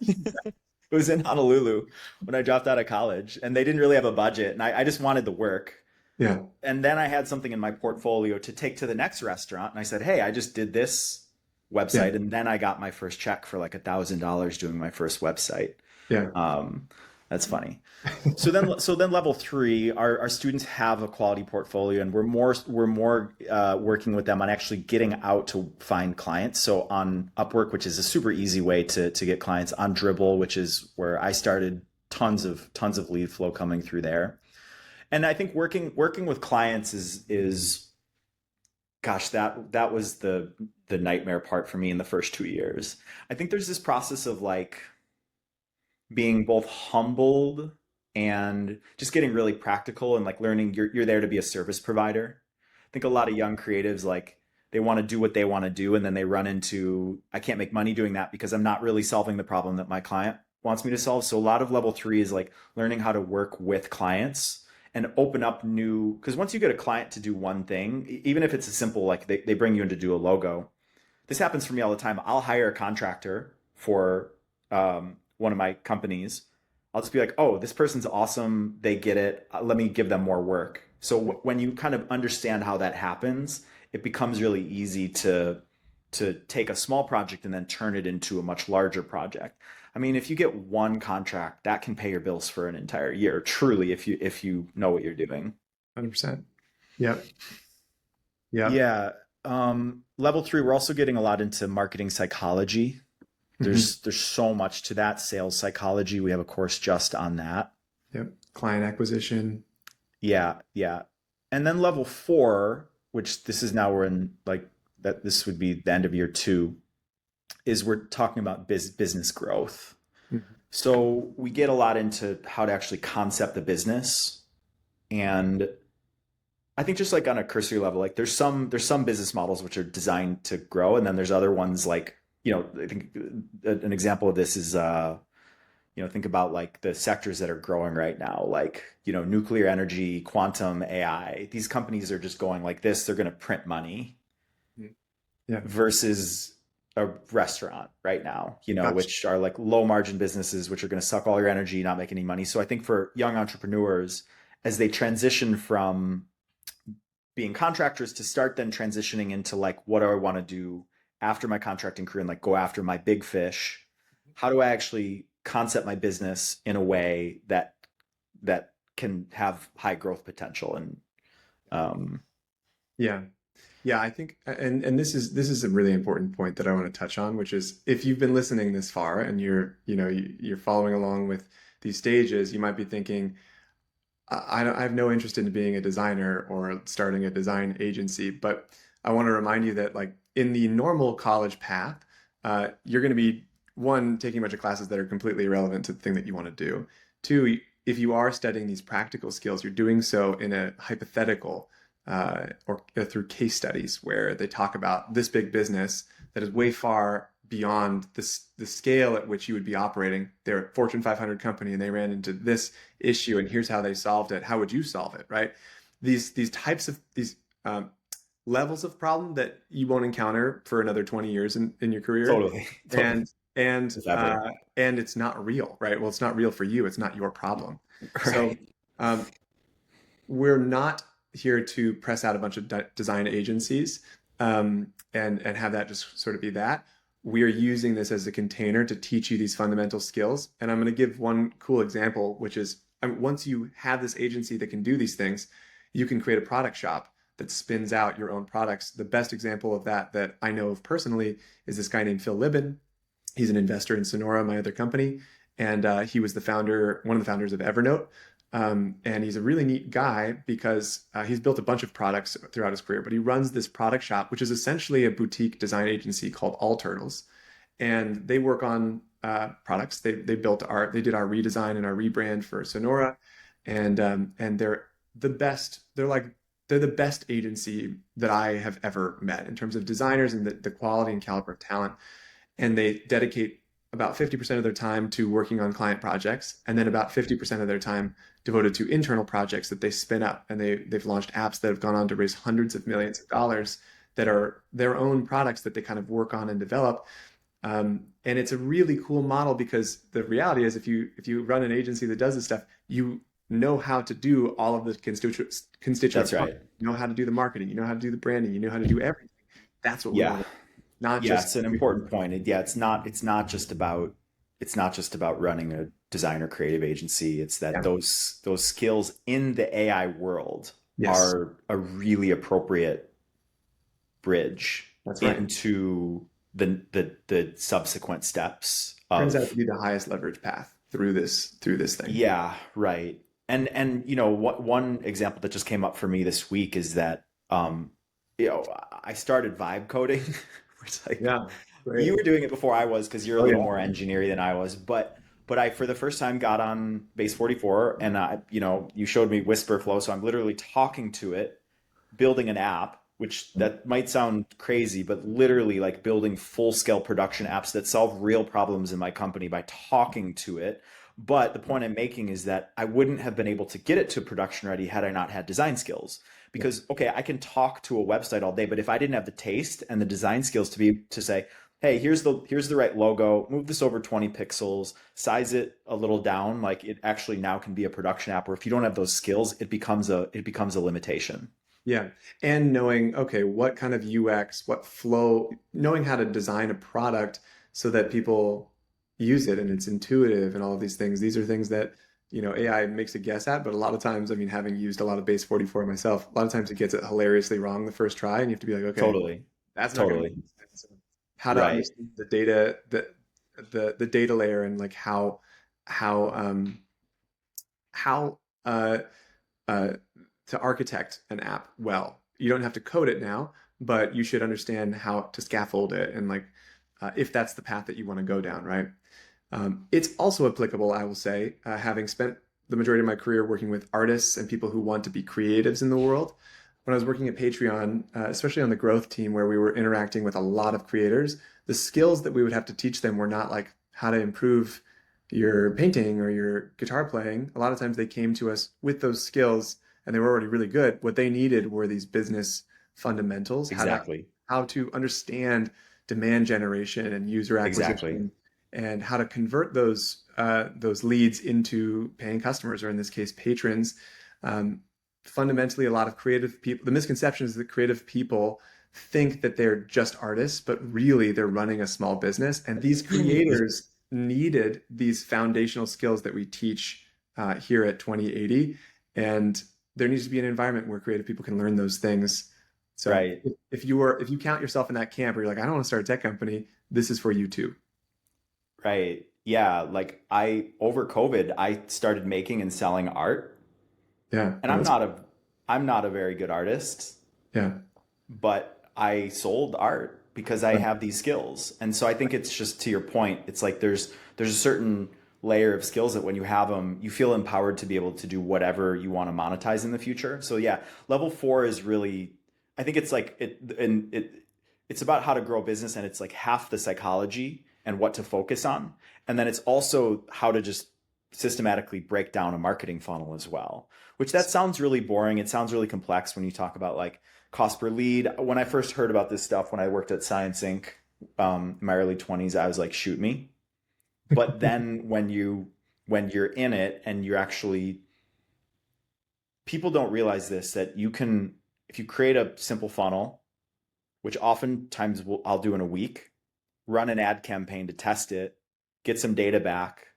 It was in Honolulu when I dropped out of college, and they didn't really have a budget, and I just wanted the work. Yeah, And then I had something in my portfolio to take to the next restaurant, and I said, "Hey, I just did this yeah, website," and then I got my first check for like $1,000 doing my first website. yeah. Um, that's funny. So then level three, our students have a quality portfolio, and we're more working with them on actually getting out to find clients. So on Upwork, which is a super easy way to get clients, on Dribble, which is where I started, tons of lead flow coming through there. And I think working with clients is gosh, that was the nightmare part for me in the first 2 years. I think there's this process of like being both humbled and just getting really practical and like learning you're there to be a service provider. I think a lot of young creatives, like, they want to do what they want to do, and then they run into, I can't make money doing that because I'm not really solving the problem that my client wants me to solve. So a lot of level three is like learning how to work with clients and open up new, because once you get a client to do one thing, even if it's a simple, like they bring you in to do a logo. This happens for me all the time. I'll hire a contractor for one of my companies. I'll just be like, oh, this person's awesome. They get it. Let me give them more work. So when you kind of understand how that happens, it becomes really easy to take a small project and then turn it into a much larger project. I mean, if you get one contract, that can pay your bills for an entire year, truly, if you know what you're doing. 100%. Yep, yep. Yeah. Level three, we're also getting a lot into marketing psychology. Hmm. There's so much to that. Sales psychology. We have a course just on that. Yep. Client acquisition. Yeah, yeah. And then level four, which this is now we're in, like, that this would be the end of year two, is we're talking about business growth. Mhm. So we get a lot into how to actually concept the business. And I think just like on a cursory level, like there's some business models which are designed to grow, and then there's other ones like, I think an example of this is think about like the sectors that are growing right now, like, nuclear energy, quantum AI. These companies are just going like this, they're going to print money Mhm. Yeah. versus a restaurant right now, Gotcha. which are like low margin businesses, which are going to suck all your energy, not make any money. So I think for young entrepreneurs, as they transition from being contractors to start then transitioning into like, what do I want to do after my contracting career and like go after my big fish? How do I actually concept my business in a way that can have high growth potential? And um, Yeah. Yeah, I think, and this is a really important point that I want to touch on, which is if you've been listening this far and you're following along with these stages, you might be thinking, I have no interest in being a designer or starting a design agency, but I want to remind you that like in the normal college path, you're going to be one, taking a bunch of classes that are completely irrelevant to the thing that you want to do. Two, if you are studying these practical skills, you're doing so in a hypothetical or through case studies where they talk about this big business that is way far beyond the scale at which you would be operating. They're a Fortune 500 company and they ran into this issue and here's how they solved it. How would you solve it, right? These types of these levels of problem that you won't encounter for another 20 years in your career. Totally. Totally. And and If ever. and it's not real, right? Well, it's not real for you. It's not your problem. So Right. um, we're not here to press out a bunch of design agencies and have that just sort of be that. We are using this as a container to teach you these fundamental skills. And I'm going to give one cool example, which is once you have this agency that can do these things, you can create a product shop that spins out your own products. The best example of that that I know of personally is this guy named Phil Libin. He's an investor in Sonora, my other company, and he was one of the founders of Evernote. And he's a really neat guy because he's built a bunch of products throughout his career, but he runs this product shop, which is essentially a boutique design agency called All Turtles. And they work on products. They built art. They did our redesign and our rebrand for Sonora, and they're the best. They're the best agency that I have ever met in terms of designers and the quality and caliber of talent. And they dedicate about 50% of their time to working on client projects, and then about 50% of their time devoted to internal projects that they spin up. And they've launched apps that have gone on to raise hundreds of millions of dollars that are their own products that they kind of work on and develop. And it's a really cool model because the reality is if you run an agency that does this stuff, you know how to do all of the constituent That's parts. right. You know how to do the marketing, you know how to do the branding, you know how to do everything. That's what we Yeah. want to do. Not Yeah, just it's an important point. Yeah, it's not just about running a design or creative agency. It's that yeah. those skills in the AI world Yes, are a really appropriate bridge that's right. into the subsequent steps Turns out to of. be the highest leverage path through this thing. Yeah, right. And what one example that just came up for me this week is that I started vibe coding, which like Yeah, you great. were doing it before I was because you're a Oh little yeah. more engineering than I was, but I for the first time got on Base 44 and you showed me Whisper Flow, so I'm literally talking to it, building an app, which that might sound crazy, but literally like building full scale production apps that solve real problems in my company by talking to it. But the point I'm making is that I wouldn't have been able to get it to production ready had I not had design skills. Yeah. Because okay, I can talk to a website all day, but if I didn't have the taste and the design skills to say, hey, here's the right logo, move this over 20 pixels, size it a little down, like it actually now can be a production app. Where if you don't have those skills, it becomes a limitation. Yeah. And knowing, okay, what kind of UX, what flow, knowing how to design a product so that people use it and it's intuitive and all of these things. These are things that, AI makes a guess at, but a lot of times, I mean, having used a lot of Base 44 myself, a lot of times it gets it hilariously wrong the first try, and you have to be like, okay, Totally. that's not going to Totally. make sense. How to Right. understand the data, the data layer, and like how how uh, to architect an app well. You don't have to code it now, but you should understand how to scaffold it and like if that's the path that you want to go down, right? It's also applicable, I will say, having spent the majority of my career working with artists and people who want to be creatives in the world. When I was working at Patreon, especially on the growth team where we were interacting with a lot of creators, the skills that we would have to teach them were not like how to improve your painting or your guitar playing. A lot of times they came to us with those skills and they were already really good. What they needed were these business fundamentals, Exactly. how to understand demand generation and user Exactly. acquisition, and how to convert those leads into paying customers, or in this case, patrons. Um, Fundamentally, a lot of creative people, the misconception is that creative people think that they're just artists, but really they're running a small business. And these creators needed these foundational skills that we teach here at 2080. And there needs to be an environment where creative people can learn those things. So Right. if you count yourself in that camp where you're like, I don't want to start a tech company, this is for you too. Right. Yeah. Like over COVID, I started making and selling art, Yeah, and no, I'm not a very good artist, yeah, but I sold art because I right. have these skills. And so I think it's just to your point, it's like there's a certain layer of skills that when you have them, you feel empowered to be able to do whatever you want to monetize in the future. So yeah, level 4 is really, I think it's like it's about how to grow a business, and it's like half the psychology and what to focus on. And then it's also how to just systematically break down a marketing funnel as well, which that sounds really boring. It sounds really complex when you talk about like cost per lead. When I first heard about this stuff, when I worked at Science Inc. In my early 20s, I was like, shoot me. But then when you're in it and you're actually, people don't realize this, that you can, if you create a simple funnel, which oftentimes I'll do in a week, run an ad campaign to test it, get some data back.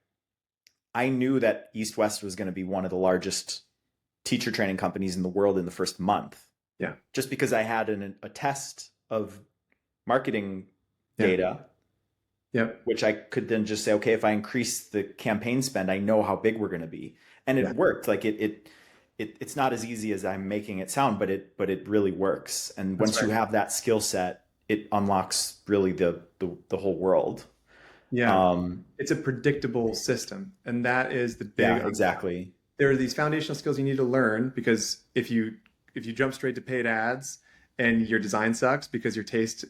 I knew that East West was going to be one of the largest teacher training companies in the world in the first month. Yeah. Just because I had a test of marketing Yeah. data, Yep. which I could then just say, okay, if I increase the campaign spend, I know how big we're going to be. And it Yeah. worked. Like it's not as easy as I'm making it sound, but it really works. And That's once you right. have that skill set, it unlocks really the whole world. Yeah. It's a predictable system. And that is the big Yeah, exactly. there are these foundational skills you need to learn, because if you jump straight to paid ads and your design sucks because your taste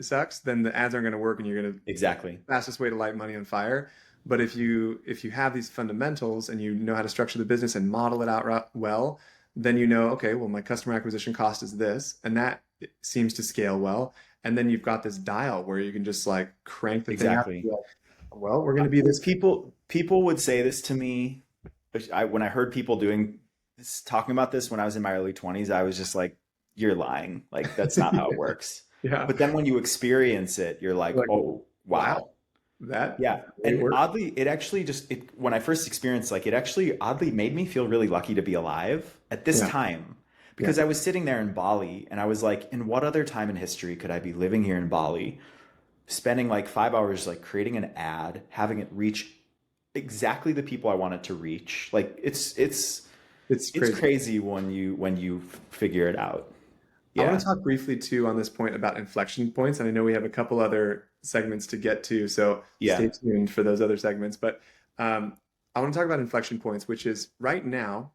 sucks, then the ads aren't going to work, and you're going to Exactly. fastest way to light money on fire. But if you have these fundamentals and you know how to structure the business and model it out well, then you know, okay, well, my customer acquisition cost is this, and that seems to scale well. And then you've got this dial where you can just like crank the thing up. And Exactly. be like, well, we're going to be this. People would say this to me. When I heard people doing this, talking about this when I was in my early 20s, I was just like, you're lying. Like, that's not how it works. Yeah. But then when you experience it, you're like, Like, oh, wow, wow. that Yeah. really And works. oddly, when I first experienced, like, it actually oddly made me feel really lucky to be alive at this Yeah. time, Yeah. because I was sitting there in Bali and I was like, in what other time in history could I be living here in Bali, spending like 5 hours, like creating an ad, having it reach exactly the people I want it to reach. Like It's it's crazy. crazy when you figure it out. I want to Yeah. talk briefly too on this point about inflection points, and I know we have a couple other segments to get to, so stay Yeah. tuned for those other segments. But I want to talk about inflection points, which is right now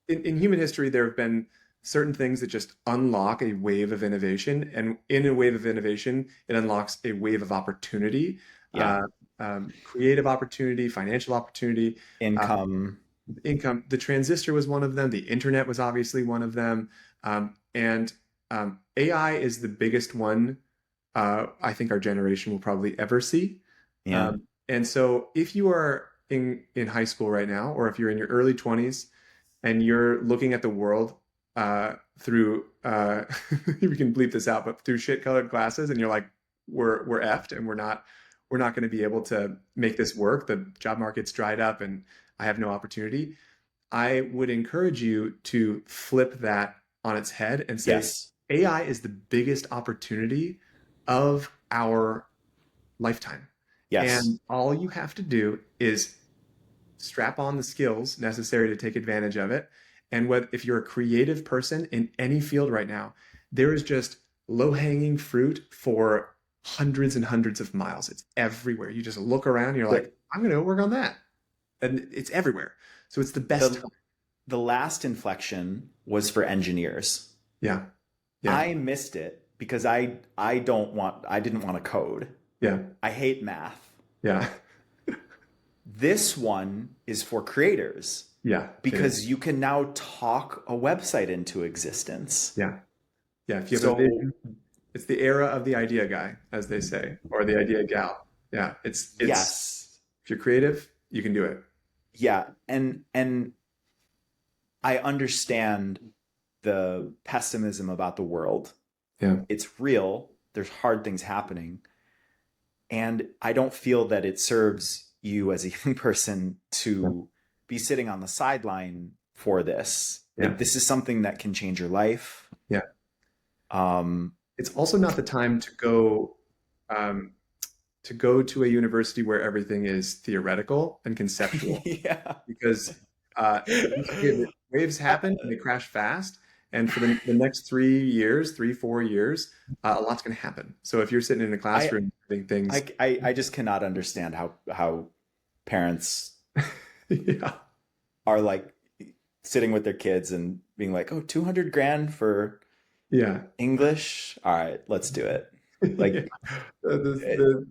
in human history, there have been certain things that just unlock a wave of innovation, and in a wave of innovation, it unlocks a wave of opportunity, Yeah. uh, creative opportunity, financial opportunity, uh, Income. income. The transistor was one of them. The internet was obviously one of them. And AI is the biggest one I think our generation will probably ever see. Yeah. And so if you are in high school right now, or if you're in your early 20s and you're looking at the world through, we can bleep this out, but through shit colored glasses, and you're like, we're effed, and we're not going to be able to make this work. The job market's dried up and I have no opportunity. I would encourage you to flip that on its head and say Yes. AI is the biggest opportunity of our lifetime. Yes. And all you have to do is strap on the skills necessary to take advantage of it. And if you're a creative person in any field right now, there is just low-hanging fruit for hundreds and hundreds of miles. It's everywhere. You just look around and you're The like, I'm going to work on that. And it's everywhere. So it's the best the time. the last inflection was for engineers. Yeah. Yeah. I missed it because I didn't want to code. Yeah. I hate math. Yeah. This one is for creators Yeah. It is. because you can now talk a website into existence. Yeah. Yeah. If you have a So vision, it's the era of the idea guy, as they say, or the idea gal. Yeah. It's yes, if you're creative, you can do it. yeah, and I understand the pessimism about the world. Yeah. It's real. There's hard things happening, and I don't feel that it serves you as a young person Yeah. to be sitting on the sideline for this. Yeah. This is something that can change your life. Yeah. Um, It's also not the time um, to go to a university where everything is theoretical and conceptual, yeah. because waves happen and they crash fast. And for the next 3 years, 4 years, a lot's going to happen. So if you're sitting in a I, classroom doing things, I just cannot understand how parents yeah, are like sitting with their kids and being like, oh, 200 grand for yeah, English. All right, let's do it. Like, Yeah. eh,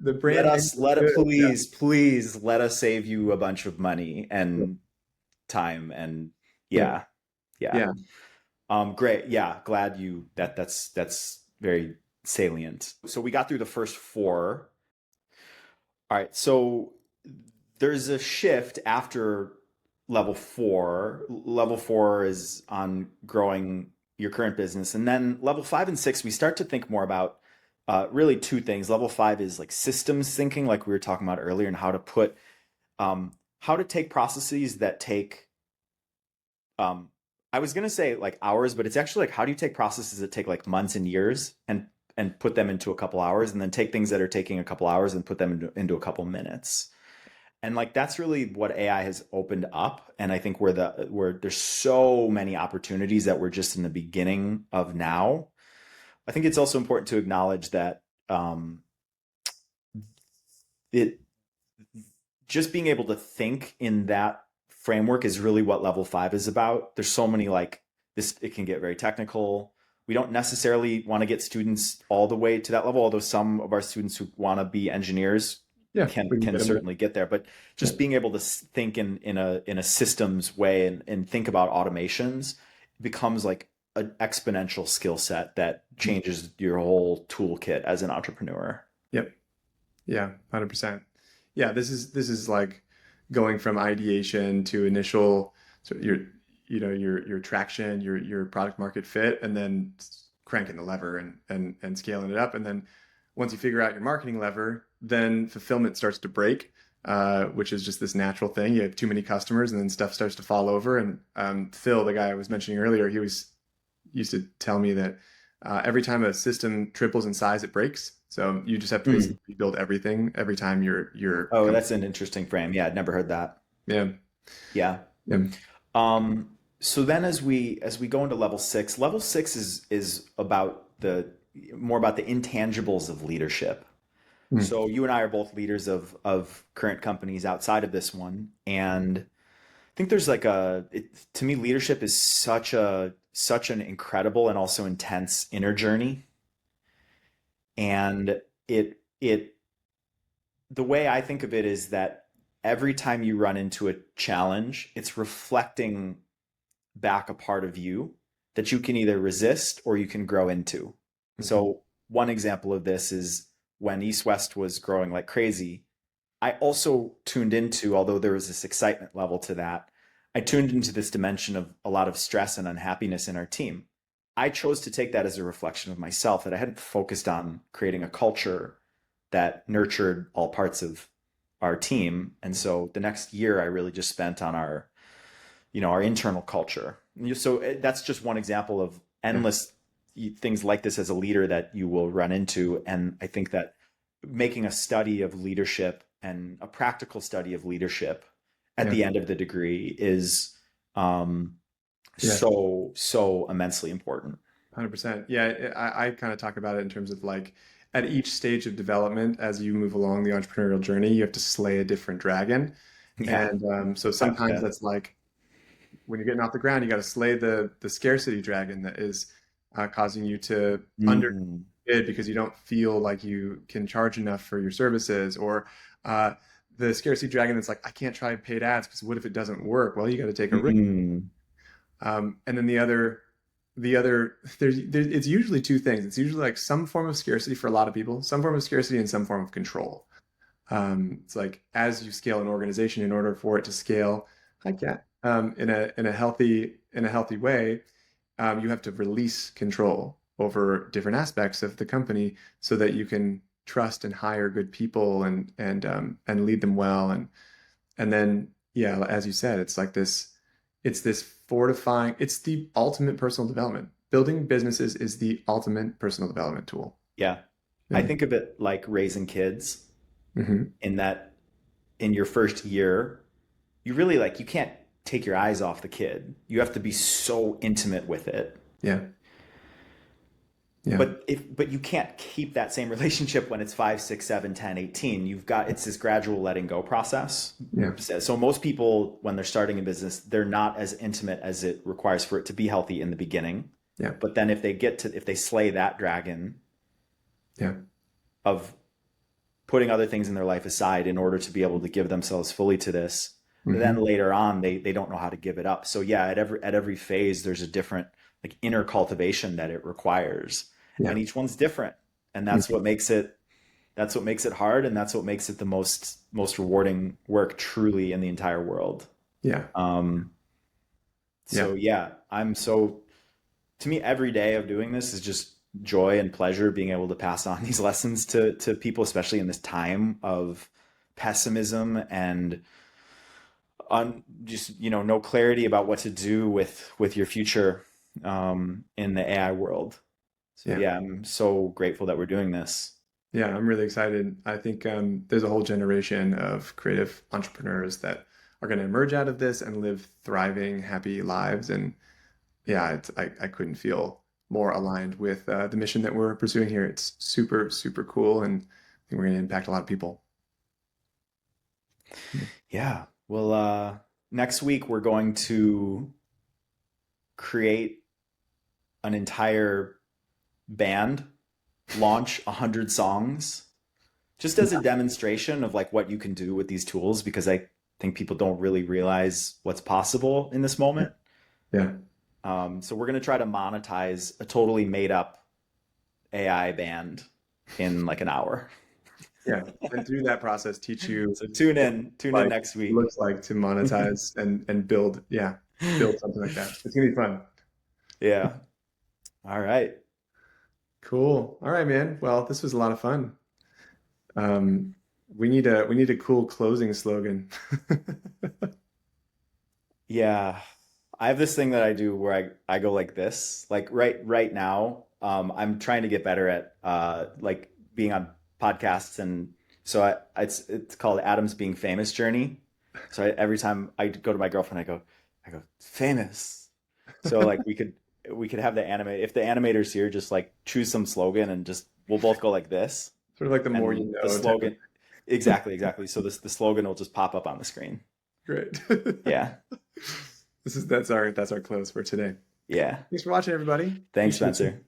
The brand name is let it, good. Yeah. please let us save you a bunch of money and time. And Yeah. yeah, yeah. Yeah. Great. Yeah. Glad that's very salient. So we got through the first four. All right. So there's a shift after level four. Level four is on growing your current business. And then level five and six, we start to think more about really two things. Level five is like systems thinking, like we were talking about earlier, and how to take processes that take, um, I was going to say like hours, but it's actually like, how do you take processes that take like months and years and put them into a couple hours, and then take things that are taking a couple hours and put them into a couple minutes. And like that's really what AI has opened up. And I think where there's so many opportunities that we're just in the beginning of now. I think it's also important to acknowledge that it just being able to think in that framework is really what level five is about. There's so many like this, it can get very technical. We don't necessarily want to get students all the way to that level, although some of our students who want to be engineers Yeah. We can can get them. certainly get there. But Yeah. just being able to think in a systems way and think about automations becomes like an exponential skill set that changes your whole toolkit as an entrepreneur. Yep. Yeah. 100%. Yeah. This is like going from ideation to initial, so your traction, your product market fit, and then cranking the lever and scaling it up. And then once you figure out your marketing lever, then fulfillment starts to break, which is just this natural thing. You have too many customers, and then stuff starts to fall over. And Phil, the guy I was mentioning earlier, he was used to tell me that every time a system triples in size, it breaks. So you just have to Mm. basically rebuild everything every time you're Oh, coming. that's an interesting frame. Yeah, I'd never heard that. Yeah. Yeah. Yeah. So then as we go into level six is about the more about the intangibles of leadership. Mm. So you and I are both leaders of current companies outside of this one, and I think there's like to me, leadership is such an incredible and also intense inner journey. And it the way I think of it is that every time you run into a challenge, it's reflecting back a part of you that you can either resist or you can grow into. Mhm. So one example of this is when East West was growing like crazy, I also tuned into, although there was this excitement level to that, I tuned into this dimension of a lot of stress and unhappiness in our team. I chose to take that as a reflection of myself, that I hadn't focused on creating a culture that nurtured all parts of our team. And so the next year I really just spent on our internal culture. So that's just one example of Yeah. endless things like this as a leader that you will run into. And I think that making a study of leadership and a practical study of leadership at Yeah. the end of the degree is Yeah. so immensely important. 100%. Yeah. I kind of talk about it in terms of like at each stage of development, as you move along the entrepreneurial journey, you have to slay a different dragon. Yeah, And so sometimes yeah. that's like when you're getting off the ground, you got to slay the scarcity dragon that is causing you to Mm, underbid because you don't feel like you can charge enough for your services, or uh, the scarcity dragon that's like, I can't try paid ads because what if it doesn't work? Well, you got to take a risk. mm, And then there's it's usually two things. It's usually like some form of scarcity for a lot of people, some form of scarcity and some form of control. It's like as you scale an organization, in order for it to scale, like yeah, in a healthy way, you have to release control over different aspects of the company so that you can trust and hire good people and lead them well and then yeah, as you said, it's this fortifying. It's the ultimate personal development. Building businesses is the ultimate personal development tool. yeah. I Yeah. think of it like raising kids Hmm. in that in your first year, you really like you can't take your eyes off the kid. You have to be so intimate with it. Yeah. Yeah. But you can't keep that same relationship when it's 5, 6, 7, 10, 18. You've got it's this gradual letting go process. Yeah. So most people when they're starting a business, they're not as intimate as it requires for it to be healthy in the beginning. Yeah. But then if they slay that dragon, Yeah. of putting other things in their life aside in order to be able to give themselves fully to this. Then Hmm. later on, they don't know how to give it up. So yeah, at every phase, there's a different like inner cultivation that it requires, Yeah. and each one's different, and Mhm. that's what makes it hard, and that's what makes it the most rewarding work truly in the entire world. Yeah. Um, Yeah. so yeah, to me, every day of doing this is just joy and pleasure being able to pass on these lessons to people, especially in this time of pessimism and just no clarity about what to do with your future in the AI world. So Yeah. yeah, I'm so grateful that we're doing this. Yeah, I'm really excited. I think there's a whole generation of creative entrepreneurs that are going to emerge out of this and live thriving, happy lives. And yeah, I couldn't feel more aligned with the mission that we're pursuing here. It's super, super cool. And I think we're going to impact a lot of people. Yeah. Well, next week we're going to create an entire band, launch 100 songs, just as a demonstration of like what you can do with these tools, because I think people don't really realize what's possible in this moment. Yeah. So we're going to try to monetize a totally made up AI band in like an hour. Yeah. And through that process, teach you So tune in like next it week. looks like to monetize and build, yeah, build something like that. It's gonna be fun. Yeah. All right. Cool. All right, man. Well, this was a lot of fun. Um, we need a cool closing slogan. Yeah. I have this thing that I do where I go like this. Like right now, I'm trying to get better at like being on podcasts, and so it's called Adam's Being Famous Journey. So every time I go to my girlfriend, I go famous. So like we could have the anime if the animator's here, just like choose some slogan and just we'll both go like this, Sort of like the more and you the know type of slogan exactly. So the slogan will just pop up on the screen. great. Yeah. That's our close for today. Yeah. Thanks for watching, everybody. Thanks, Appreciate you. Spencer.